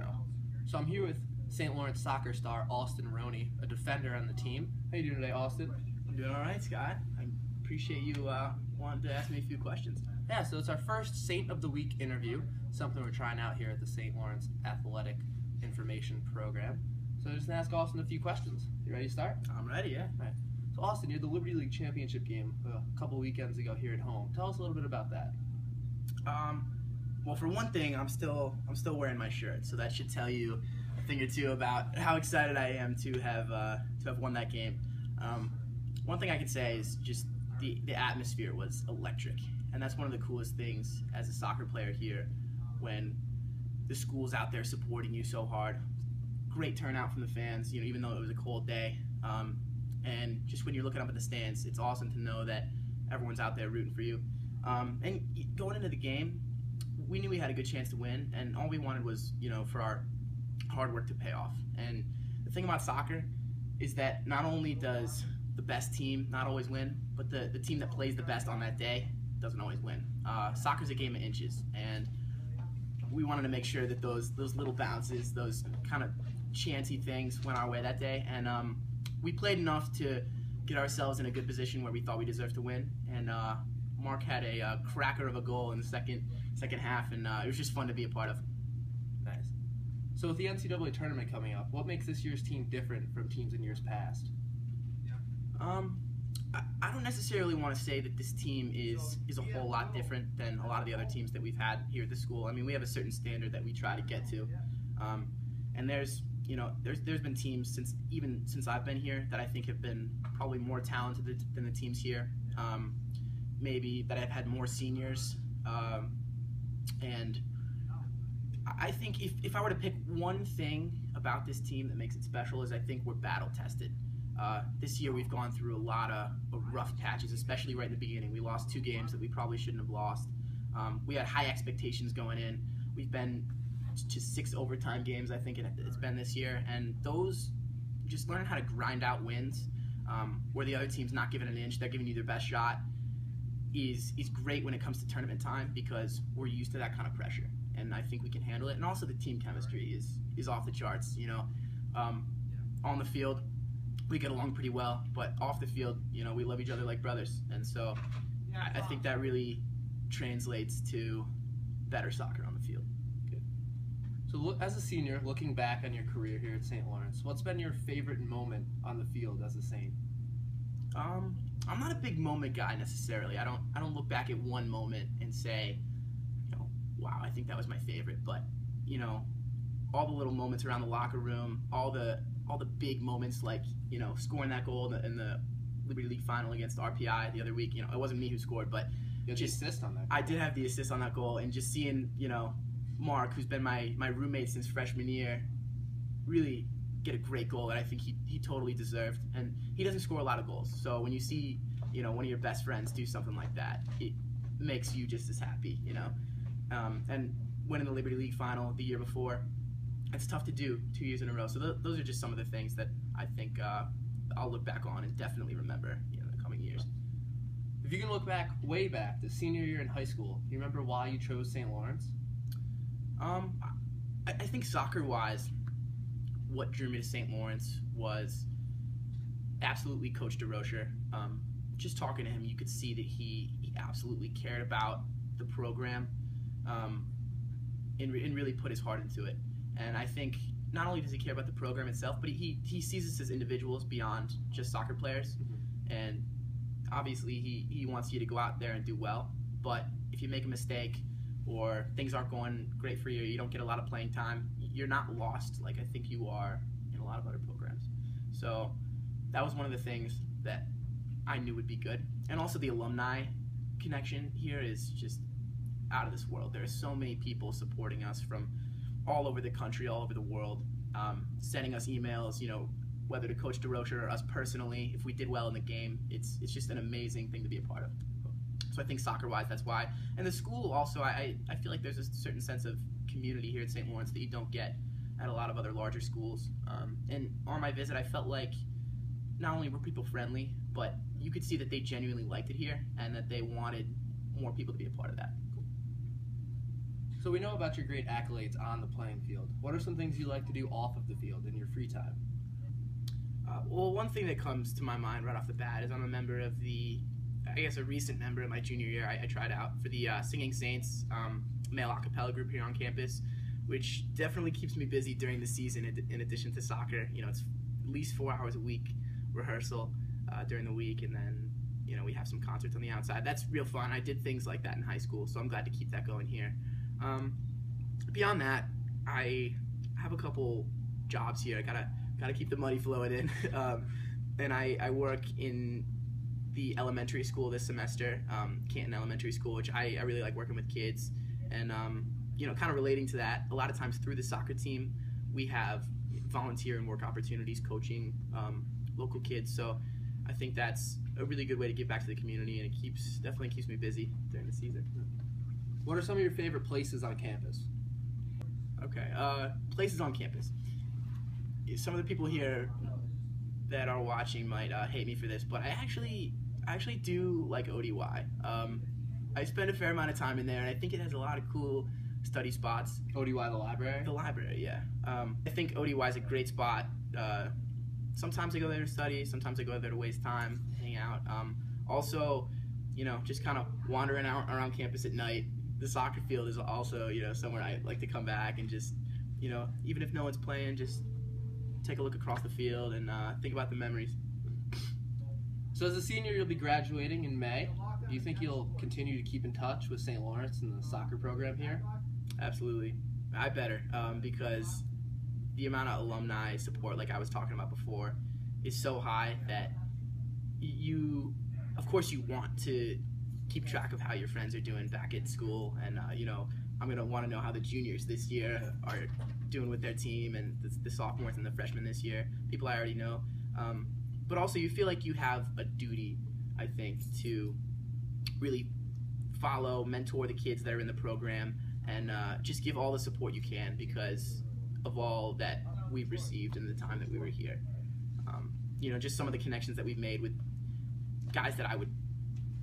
show. So I'm here with St. Lawrence soccer star Austin Roney, a defender on the team. How you doing today, Austin? I'm doing all right, Scott. I appreciate you wanting to ask me a few questions. Yeah, so it's our first Saint of the Week interview, something we're trying out here at the St. Lawrence Athletic Information Program. So just gonna ask Austin a few questions. You ready to start? I'm ready, yeah. All right. So Austin, you had the Liberty League championship game a couple weekends ago here at home. Tell us a little bit about that. Well, for one thing, I'm still wearing my shirt, so that should tell you a thing or two about how excited I am to have won that game. One thing I can say is just the atmosphere was electric, and that's one of the coolest things as a soccer player here, when the school's out there supporting you so hard. Great turnout from the fans, even though it was a cold day. And just when you're looking up at the stands, it's awesome to know that everyone's out there rooting for you. And going into the game, we knew we had a good chance to win, and all we wanted was, for our hard work to pay off. And the thing about soccer is that not only does the best team not always win, but the team that plays the best on that day doesn't always win. Soccer's a game of inches, and we wanted to make sure that those little bounces, those kind of chancy things went our way that day. And we played enough to get ourselves in a good position where we thought we deserved to win. And Mark had a cracker of a goal in the second half, and it was just fun to be a part of. Nice. So with the NCAA tournament coming up, what makes this year's team different from teams in years past? I don't necessarily want to say that this team is a whole lot different than a lot of the other teams that we've had here at the school. I mean, we have a certain standard that we try to get to, and there's been teams since I've been here that I think have been probably more talented than the teams here. Maybe that have had more seniors, and I think if I were to pick one thing about this team that makes it special is I think we're battle tested. This year we've gone through a lot of rough patches, especially right in the beginning. We lost 2 games that we probably shouldn't have lost. We had high expectations going in. We've been to 6 overtime games, I think it's been this year, and those, just learning how to grind out wins where the other team's not giving an inch, they're giving you their best shot, is great when it comes to tournament time, because we're used to that kind of pressure, and I think we can handle it. And also the team chemistry is off the charts. On the field we get along pretty well, but off the field, we love each other like brothers, and so I think that really translates to better soccer on the field. So as a senior, looking back on your career here at St. Lawrence, what's been your favorite moment on the field as a Saint? I'm not a big moment guy necessarily. I don't look back at one moment and say, wow, I think that was my favorite. But all the little moments around the locker room, all the big moments, like scoring that goal in the Liberty League final against RPI the other week. It wasn't me who scored, but you had the assist on that goal. I did have the assist on that goal, and just seeing Mark, who's been my roommate since freshman year, really get a great goal that I think he totally deserved. And he doesn't score a lot of goals, so when you see one of your best friends do something like that, it makes you just as happy. And winning the Liberty League final the year before, it's tough to do 2 years in a row. So those are just some of the things that I think I'll look back on and definitely remember in the coming years. If you can look back, way back, to senior year in high school, do you remember why you chose St. Lawrence? I think soccer-wise, what drew me to St. Lawrence was absolutely Coach DeRocher. Just talking to him, you could see that he absolutely cared about the program and really put his heart into it. And I think not only does he care about the program itself, but he sees us as individuals beyond just soccer players. Mm-hmm. And obviously he wants you to go out there and do well, but if you make a mistake or things aren't going great for you, you don't get a lot of playing time, you're not lost like I think you are in a lot of other programs. So that was one of the things that I knew would be good. And also the alumni connection here is just out of this world. There are so many people supporting us from all over the country, all over the world, sending us emails, whether to Coach DeRocher or us personally, if we did well in the game. It's just an amazing thing to be a part of. So I think soccer-wise, that's why. And the school also, I feel like there's a certain sense of community here at St. Lawrence that you don't get at a lot of other larger schools. And on my visit, I felt like not only were people friendly, but you could see that they genuinely liked it here and that they wanted more people to be a part of that. So we know about your great accolades on the playing field. What are some things you like to do off of the field in your free time? Well, one thing that comes to my mind right off the bat is I'm a member of a recent member of my junior year. I tried out for the Singing Saints male a cappella group here on campus, which definitely keeps me busy during the season in addition to soccer. It's at least 4 hours a week rehearsal during the week, and then we have some concerts on the outside. That's real fun. I did things like that in high school, so I'm glad to keep that going here. Beyond that, I have a couple jobs here. I gotta keep the money flowing in, and I work in the elementary school this semester, Canton Elementary School, which I really like working with kids, and kind of relating to that. A lot of times through the soccer team, we have volunteer and work opportunities coaching local kids. So I think that's a really good way to give back to the community, and it definitely keeps me busy during the season. What are some of your favorite places on campus? Okay, places on campus. Some of the people here that are watching might hate me for this, but I actually do like ODY. I spend a fair amount of time in there, and I think it has a lot of cool study spots. ODY, the library? The library, yeah. I think ODY is a great spot. Sometimes I go there to study, sometimes I go there to waste time, hang out. Also, just kind of wandering out around campus at night. The soccer field is also, somewhere I like to come back and just, even if no one's playing, just take a look across the field and think about the memories. So as a senior, you'll be graduating in May. Do you think you'll continue to keep in touch with St. Lawrence and the soccer program here? Absolutely. I better, because the amount of alumni support, like I was talking about before, is so high that of course you want to keep track of how your friends are doing back at school, and I'm going to want to know how the juniors this year are doing with their team, and the sophomores and the freshmen this year, people I already know. But also you feel like you have a duty, I think, to really follow, mentor the kids that are in the program, and just give all the support you can because of all that we've received in the time that we were here. Just some of the connections that we've made with guys that I would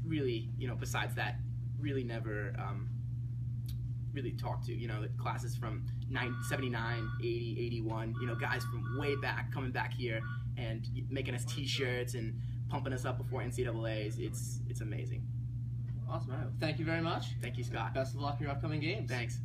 really, besides that, really never really talk to. The classes from 79, 80, 81, guys from way back coming back here and making us t-shirts and pumping us up before NCAAs. It's amazing. Awesome. Thank you very much. Thank you, Scott. Best of luck in your upcoming games. Thanks.